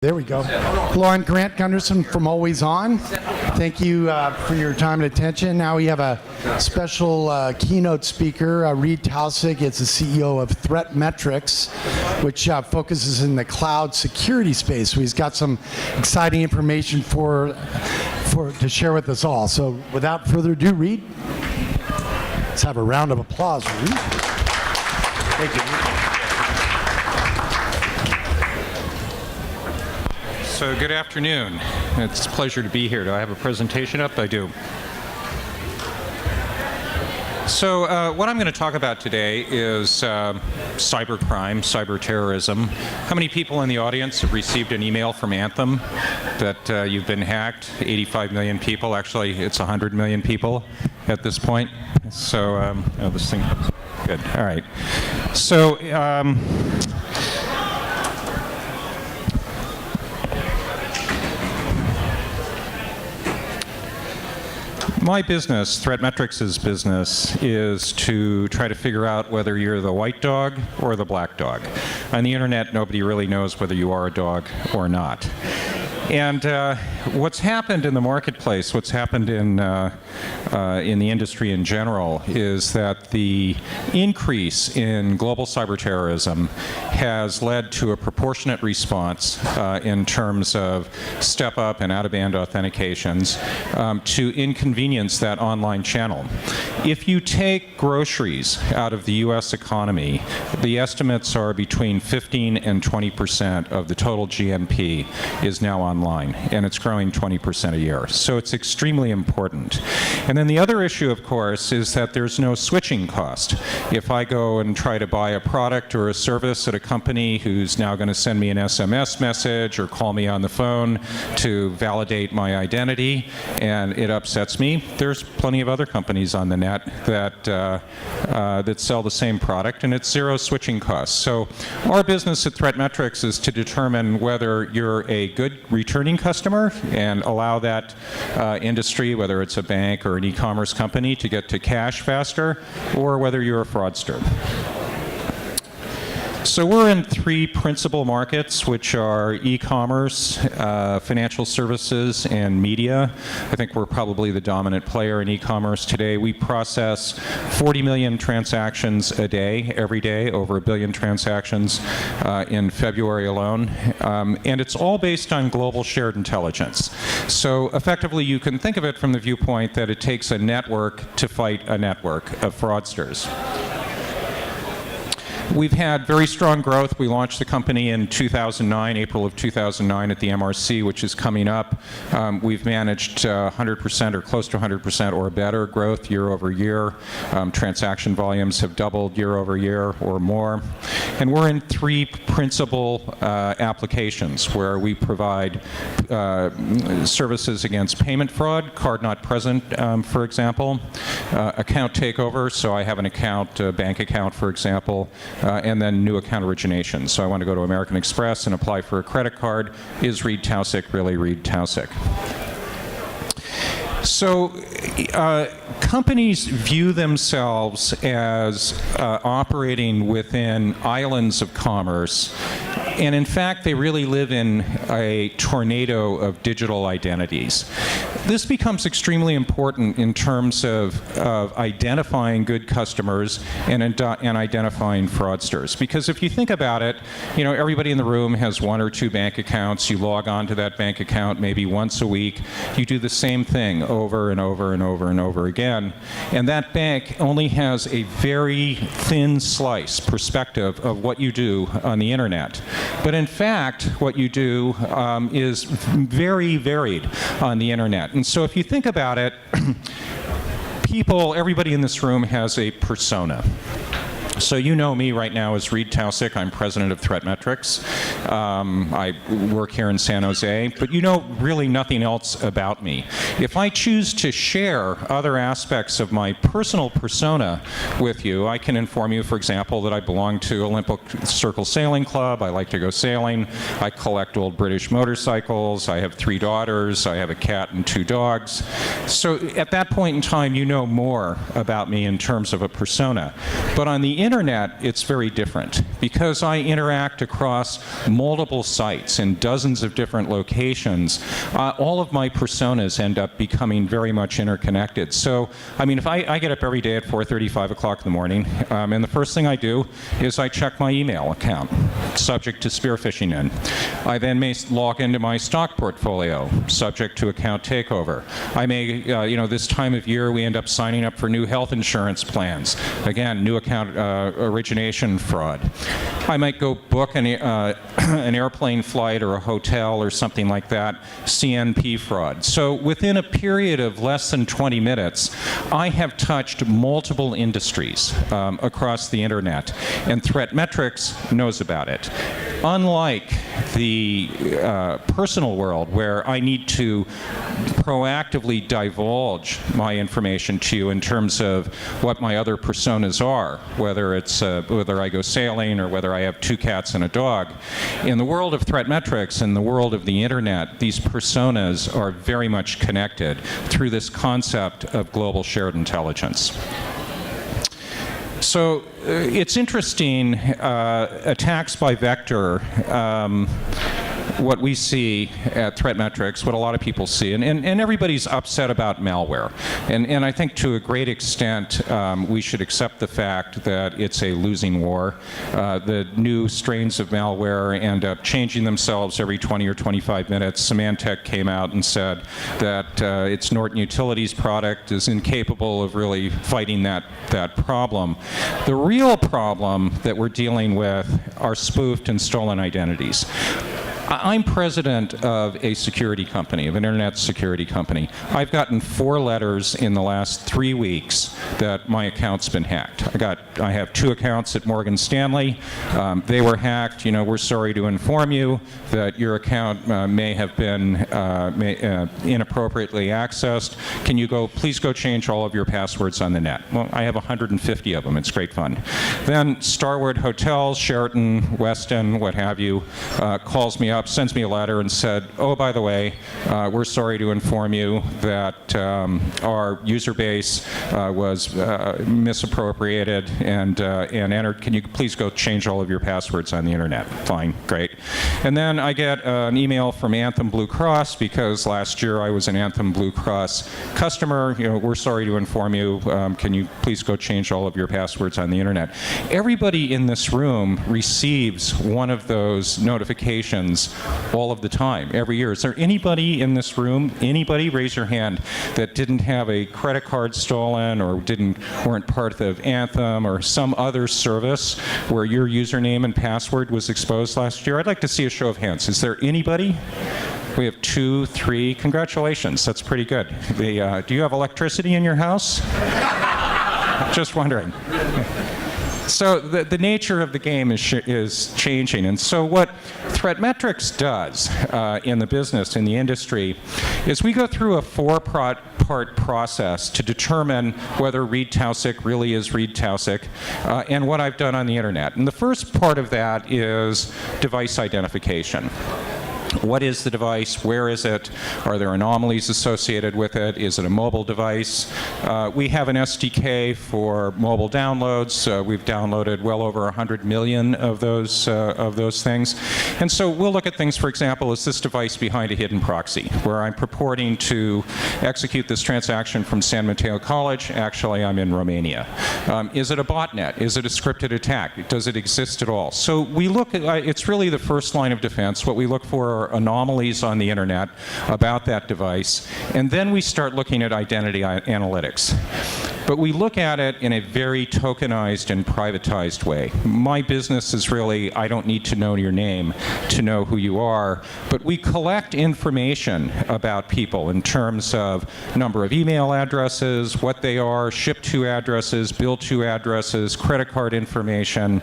There we go. Hello, I'm Grant Gunderson from Always On. Thank you for your time and attention. Now we have a special keynote speaker, Reed Taussig. It's the CEO of ThreatMetrix, which focuses in the cloud security space. So he's got some exciting information to share with us all. So without further ado, Reed, let's have a round of applause for Reed. Thank you. So good afternoon. It's a pleasure to be here. Do I have a presentation up? I do. So what I'm going to talk about today is cybercrime, cyber terrorism. How many people in the audience have received an email from Anthem that you've been hacked? 85 million people. Actually, it's 100 million people at this point. So this thing, good. All right. So my business, ThreatMetrix's business, is to try to figure out whether you're the white dog or the black dog. On the internet, nobody really knows whether you are a dog or not. And what's happened in the marketplace, what's happened in the industry in general, is that the increase in global cyber terrorism has led to a proportionate response in terms of step-up and out-of-band authentications to inconvenience that online channel. If you take groceries out of the U.S. economy, the estimates are between 15 and 20% of the total GNP is now online, and it's growing 20% a year. So it's extremely important. And then the other issue, of course, is that there's no switching cost. If I go and try to buy a product or a service at a company who's now going to send me an SMS message or call me on the phone to validate my identity, and it upsets me, there's plenty of other companies on the net that sell the same product, and it's zero switching costs. So our business at ThreatMetrix is to determine whether you're a good returning customer and allow that industry, whether it's a bank or an e-commerce company, to get to cash faster, or whether you're a fraudster. So we're in three principal markets, which are e-commerce, financial services, and media. I think we're probably the dominant player in e-commerce today. We process 40 million transactions a day, every day, over 1 billion transactions in February alone. And it's all based on global shared intelligence. So effectively, you can think of it from the viewpoint that it takes a network to fight a network of fraudsters. We've had very strong growth. We launched the company in 2009, April of 2009 at the MRC, which is coming up. We've managed 100% or close to 100% or better growth year over year. Transaction volumes have doubled year over year or more. And we're in three principal applications where we provide services against payment fraud, card not present, for example, account takeover. So I have an account, a bank account, for example, and then new account origination. So I want to go to American Express and apply for a credit card. Is Reed Taussig really Reed Taussig? So companies view themselves as operating within islands of commerce, and in fact they really live in a tornado of digital identities. This becomes extremely important in terms of identifying good customers and identifying fraudsters. Because if you think about it, you know, everybody in the room has one or two bank accounts. You log on to that bank account maybe once a week. You do the same thing over and over and over and over again. And that bank only has a very thin slice perspective of what you do on the internet. But in fact, what you do is very varied on the internet. And so if you think about it, everybody in this room has a persona. So you know me right now as Reed Taussig. I'm president of ThreatMetrix. I work here in San Jose, but you know really nothing else about me. If I choose to share other aspects of my personal persona with you, I can inform you, for example, that I belong to Olympic Circle Sailing Club. I like to go sailing. I collect old British motorcycles. I have 3 daughters. I have a cat and 2 dogs. So at that point in time, you know more about me in terms of a persona. But on the internet, internet, it's very different. Because I interact across multiple sites in dozens of different locations, all of my personas end up becoming very much interconnected. So, I mean, if I get up every day at 4:30, 5 o'clock in the morning, and the first thing I do is I check my email account, subject to spear phishing in. I then may log into my stock portfolio, subject to account takeover. I may, this time of year, we end up signing up for new health insurance plans. Again, new account origination fraud. I might go book an airplane flight or a hotel or something like that, CNP fraud. So within a period of less than 20 minutes, I have touched multiple industries across the internet, and ThreatMetrix knows about it. Unlike the personal world, where I need to proactively divulge my information to you in terms of what my other personas are, whether it's whether I go sailing or whether I have 2 cats and a dog. In the world of ThreatMetrix and the world of the internet, these personas are very much connected through this concept of global shared intelligence. So it's interesting, attacks by vector, what we see at ThreatMetrix, what a lot of people see, and everybody's upset about malware. And I think to a great extent, we should accept the fact that it's a losing war. The new strains of malware end up changing themselves every 20 or 25 minutes. Symantec came out and said that its Norton Utilities product is incapable of really fighting that problem. The real problem that we're dealing with are spoofed and stolen identities. I'm president of a security company, of an internet security company. I've gotten 4 letters in the last 3 weeks that my account's been hacked. I have 2 accounts at Morgan Stanley. They were hacked. We're sorry to inform you that your account may have been inappropriately accessed. Can you please go change all of your passwords on the net? Well, I have 150 of them. It's great fun. Then Starwood Hotels, Sheraton, Westin, what have you, calls me up, sends me a letter and said, oh, by the way, we're sorry to inform you that our user base was misappropriated and entered. Can you please go change all of your passwords on the internet? Fine, great. And then I get an email from Anthem Blue Cross, because last year I was an Anthem Blue Cross customer. We're sorry to inform you. Can you please go change all of your passwords on the internet? Everybody in this room receives one of those notifications all of the time, every year. Is there anybody in this room, anybody, raise your hand, that didn't have a credit card stolen or weren't part of Anthem or some other service where your username and password was exposed last year? I'd like to see a show of hands. Is there anybody? We have 2, 3. Congratulations. That's pretty good. Do you have electricity in your house? Just wondering. So the nature of the game is changing. And so what ThreatMetrix does in the business, in the industry, is we go through a 4-part process to determine whether Reed Taussig really is Reed Taussig, and what I've done on the internet. And the first part of that is device identification. What is the device? Where is it? Are there anomalies associated with it? Is it a mobile device? We have an SDK for mobile downloads. We've downloaded well over 100 million of those things. And so we'll look at things, for example, is this device behind a hidden proxy, where I'm purporting to execute this transaction from San Mateo College. Actually, I'm in Romania. Is it a botnet? Is it a scripted attack? Does it exist at all? So we look at, it's really the first line of defense. What we look for are anomalies on the internet about that device, and then we start looking at identity analytics. But we look at it in a very tokenized and privatized way. My business is really, I don't need to know your name to know who you are, but we collect information about people in terms of number of email addresses, what they are, ship-to addresses, bill-to addresses, credit card information,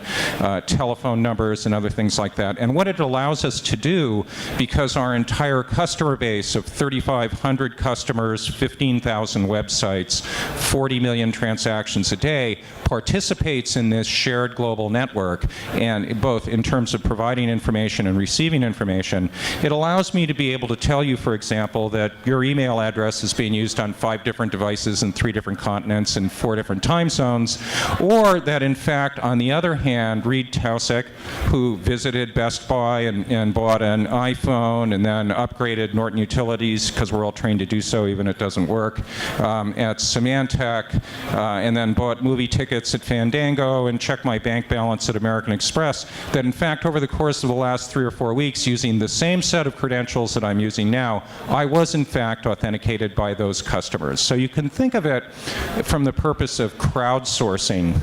telephone numbers, and other things like that. And what it allows us to do, because our entire customer base of 3,500 customers, 15,000 websites, 40 million million transactions a day, participates in this shared global network, and both in terms of providing information and receiving information, it allows me to be able to tell you, for example, that your email address is being used on 5 different devices in 3 different continents and 4 different time zones, or that in fact, on the other hand, Reed Taussig, who visited Best Buy and bought an iPhone and then upgraded Norton Utilities, because we're all trained to do so even if it doesn't work, at Symantec, and then bought movie tickets at Fandango and checked my bank balance at American Express, that in fact over the course of the last 3 or 4 weeks, using the same set of credentials that I'm using now, I was in fact authenticated by those customers. So you can think of it from the purpose of crowdsourcing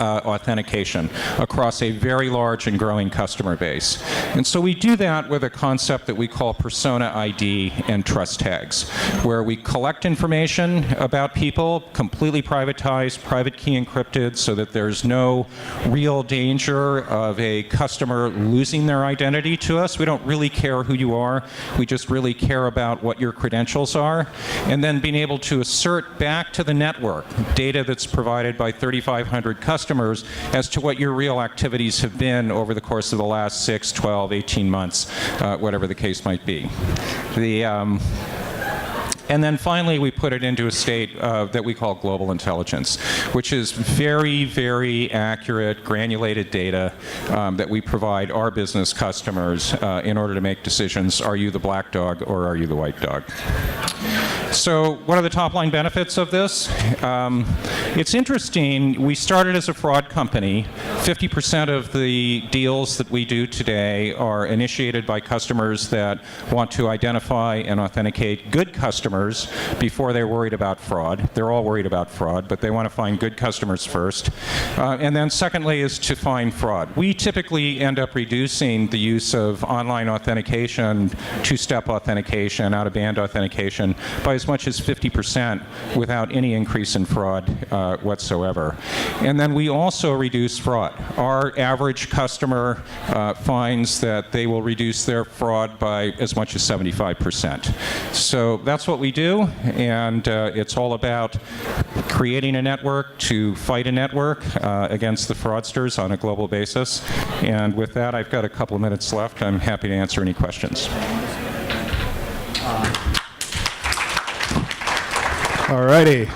authentication across a very large and growing customer base. And so we do that with a concept that we call persona ID and trust tags, where we collect information about people, completely privatized, private key encrypted, so that there's no real danger of a customer losing their identity to us. We don't really care who you are. We just really care about what your credentials are. And then being able to assert back to the network data that's provided by 3,500 customers as to what your real activities have been over the course of the last 6, 12, 18 months, whatever the case might be. And then finally, we put it into a state that we call global intelligence, which is very, very accurate, granulated data that we provide our business customers in order to make decisions. Are you the black dog or are you the white dog? So what are the top-line benefits of this? It's interesting. We started as a fraud company. 50% of the deals that we do today are initiated by customers that want to identify and authenticate good customers before they're worried about fraud. They're all worried about fraud, but they want to find good customers first. And then secondly is to find fraud. We typically end up reducing the use of online authentication, two-step authentication, out-of-band authentication by as much as 50% without any increase in fraud whatsoever. And then we also reduce fraud. Our average customer finds that they will reduce their fraud by as much as 75%. So that's what we do, and it's all about creating a network to fight a network against the fraudsters on a global basis. And with that, I've got a couple of minutes left. I'm happy to answer any questions. All righty.